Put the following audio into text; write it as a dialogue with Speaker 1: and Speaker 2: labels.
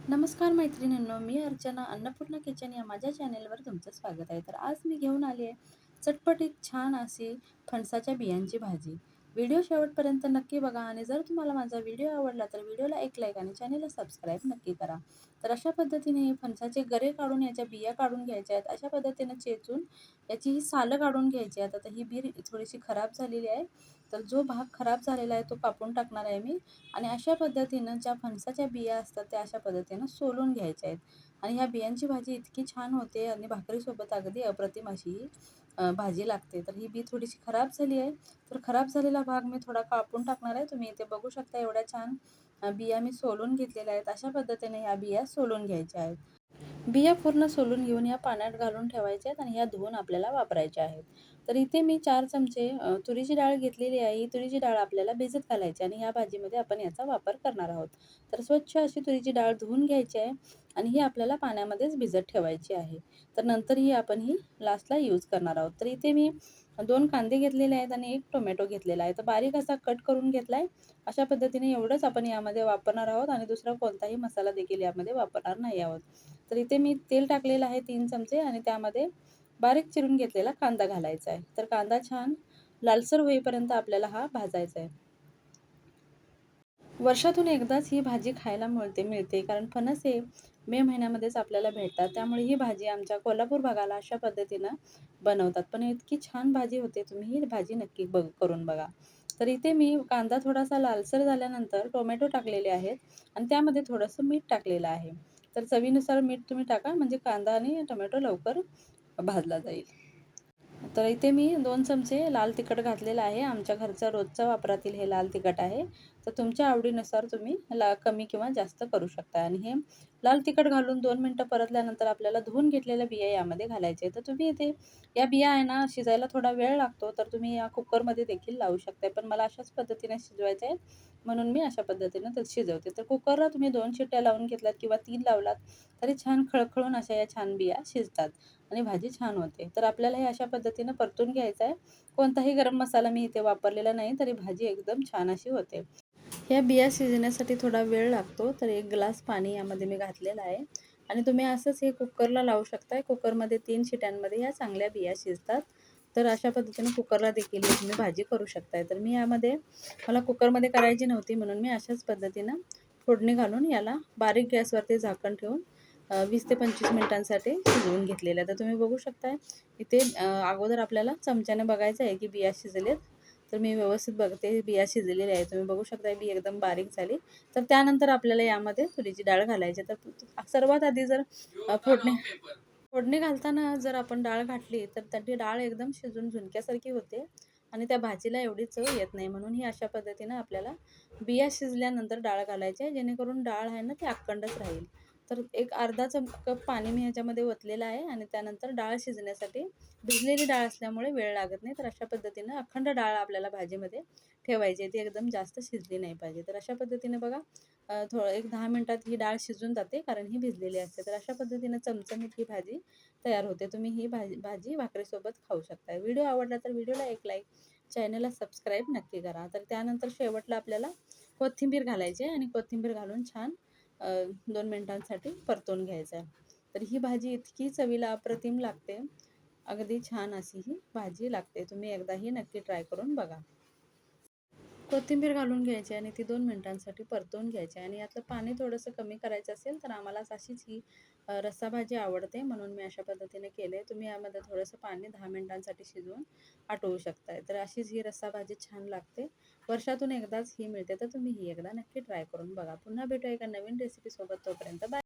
Speaker 1: नमस्कार मैत्रिणींनो, मी अर्चना अन्नपूर्णा किचन या माझ्या चॅनेलवर तुमचं स्वागत आहे. तर आज मी घेऊन आली आहे चटपटीत छान अशी फणसाच्या बियांची भाजी. व्हिडिओ शेवटपर्यंत नक्की बघा आणि जर तुम्हाला माझा व्हिडिओ आवडला तर व्हिडिओला एक लाईक आणि चॅनेलला सबस्क्राईब नक्की करा. तर अशा पद्धतीने फणसाचे गरे काढून याच्या बिया काढून घ्यायच्या आहेत. अशा पद्धतीने चेचून याची ही सालं काढून घ्यायची आहेत. आता ही बी थोडीशी खराब झालेली आहे. तर जो भाग खराब झालेला आहे तो कापून टाकणार आहे मी. आणि अशा पद्धतीनं ज्या फणसाच्या बिया असतात त्या अशा पद्धतीनं सोलून घ्यायच्या आहेत. आणि ह्या बियांची भाजी इतकी छान होते आणि भाकरीसोबत अगदी अप्रतिम अशी भाजी लागते. तर ही बी थोडीशी खराब झाली आहे. तर खराब झालेला भाग मी थोडा कापून टाकणार आहे. तुम्ही इथे बघू शकता एवढ्या छान बिया मी सोलून घेतलेल्या आहेत. अशा पद्धतीने ह्या बिया सोलून घ्यायच्या आहेत. बिया पूर्ण सोलून घेऊन या पाण्यात घालून ठेवायच्या आहेत आणि ह्या धुवून आपल्याला वापरायच्या आहेत. तर इथे मी 4 चमचे तुरीची डाळ घेतलेली आहे. ही तुरीची डाळ आपल्याला भिजत घालायची आणि ह्या भाजीमध्ये आपण याचा वापर करणार आहोत. तर स्वच्छ अशी तुरीची डाळ धुवून घ्यायची आहे आणि ही आपल्याला पाण्यामध्येच भिजत ठेवायची आहे. तर नंतर आपण लास्टला यूज करणार आहोत. तर इथे मी 2 कांदे घेतलेले आहेत आणि 1 टोमॅटो घेतलेला आहे. तर बारीक असा कट करून घेतलाय. अशा पद्धतीने एवढंच आपण यामध्ये वापरणार आहोत आणि दुसरा कोणताही मसाला देखील यामध्ये वापरणार नाही आहोत. तर इथे मी तेल टाकलेलं आहे 3 चमचे आणि त्यामध्ये बारीक चिरून घेतलेला कांदा घालायचा आहे. तर कांदा छान लालसर होईपर्यंत आपल्याला हा भाजायचा आहे. वर्षातून एकदाच ही भाजी खायला मिळते कारण फणस हे मे महिन्यामध्येच आपल्याला भेटतात. त्यामुळे ही भाजी आमच्या कोल्हापूर भागाला अशा पद्धतीनं बनवतात. पण इतकी छान भाजी होते. तुम्ही ही भाजी नक्की करून बघा. तर इथे मी कांदा थोडासा लालसर झाल्यानंतर टोमॅटो टाकलेले आहेत आणि त्यामध्ये थोडंसं मीठ टाकलेलं आहे. तर चवीनुसार मीठ तुम्ही टाका म्हणजे कांदा आणि टोमॅटो लवकर भाजला जाईल. तर इथे मी 2 चमचे लाल तिखट घातलेलं आहे. आमच्या घरचा रोजचा वापरातील हे लाल तिखट आहे. तर तुमच्या आवडीनुसार तुम्ही कमी किंवा जास्त करू शकता. आणि हे लाल तिखट घालून 2 मिनिटं परतल्यानंतर आपल्याला धुवून घेतलेल्या बिया यामध्ये घालायचे. तर तुम्ही इथे या बिया आहे ना शिजायला थोडा वेळ लागतो. तर तुम्ही या कुकरमध्ये देखील लावू शकता. पण मला अशाच पद्धतीने शिजवायचे आहेत म्हणून मी अशा पद्धतीनं ते शिजवते. तर कुकरला तुम्ही 2 शिट्ट्या लावून घेतल्यात किंवा 3 लावलात तरी छान खळखळून अशा या छान बिया शिजतात. आणि भाजी छान होते. तर आपल्याला हे अशा पद्धतीनं परतून घ्यायचं आहे. कोणताही गरम मसाला मी इथे वापरलेला नाही, तरी भाजी एकदम छान अशी होते. ह्या बिया शिजण्यासाठी थोडा वेळ लागतो. तर 1 ग्लास पाणी यामध्ये मी घातलेलं आहे आणि तुम्ही असंच हे कुकरला लावू शकताय. कुकरमध्ये 3 शिट्यांमध्ये ह्या चांगल्या बिया शिजतात. तर अशा पद्धतीने कुकरला देखील ही तुम्ही भाजी करू शकताय. तर मी मला कुकरमध्ये करायची नव्हती म्हणून मी अशाच पद्धतीनं फोडणी घालून याला बारीक गॅसवरती झाकण ठेवून 20 ते 25 मिनिटांसाठी शिजवून घेतलेलं आहे. तर तुम्ही बघू शकताय इथे अगोदर आपल्याला चमच्याने बघायचं आहे की बिया शिजलेत. तर मी व्यवस्थित बघते बिया शिजलेल्या आहेत. तुम्ही बघू शकता बी एकदम बारीक झाली. तर त्यानंतर आपल्याला यामध्ये तुरीची डाळ घालायची. तर सर्वात आधी जर फोडणी फोडणी घालताना जर आपण डाळ घातली तर ती डाळ एकदम शिजून झुणक्यासारखी होते आणि त्या भाजीला एवढी चव येत नाही. म्हणून ही अशा पद्धतीनं आपल्याला बिया शिजल्यानंतर डाळ घालायची आहे जेणेकरून डाळ आहे ना ती अखंडच राहील. तर एक अर्धा कप पाणी मी ह्याच्यामध्ये ओतलेलं आहे आणि त्यानंतर डाळ शिजण्यासाठी भिजलेली डाळ असल्यामुळे वेळ लागत नाही. तर अशा पद्धतीनं अखंड डाळ आपल्याला भाजीमध्ये ठेवायची आहे. ती एकदम जास्त शिजली नाही पाहिजे. तर अशा पद्धतीने बघा थोडं एक 10 मिनिटात ही डाळ शिजून जाते कारण ही भिजलेली असते. तर अशा पद्धतीनं चमचमीत ही भाजी तयार होते. तुम्ही ही भाजी भाकरीसोबत खाऊ शकता. व्हिडिओ आवडला तर व्हिडिओला एक लाईक, चॅनलला सबस्क्राईब नक्की करा. तर त्यानंतर शेवटला आपल्याला कोथिंबीर घालायची आहे आणि कोथिंबीर घालून छान 2 मिनिटांसाठी परतून घ्यायचं आहे. तर ही भाजी इतकी चवीला अप्रतिम लागते. अगदी छान अशी ही भाजी लागते. तुम्ही एकदाही नक्की ट्राय करून बघा. कोथिंबीर घालून घ्यायची आणि ती 2 मिनिटांसाठी परतवून घ्यायची आणि यातलं पाणी थोडंसं कमी करायचं असेल तर आम्हाला अशीच ही रस्साभाजी आवडते म्हणून मी अशा पद्धतीने केले. तुम्ही यामध्ये थोडंसं पाणी 10 मिनिटांसाठी शिजवून आटवू शकताय. तर अशीच ही रस्साभाजी छान लागते. वर्षातून एकदाच ही मिळते तर तुम्ही ही एकदा नक्की ट्राय करून बघा. पुन्हा भेटूया एका नवीन रेसिपीसोबत. तोपर्यंत बाय.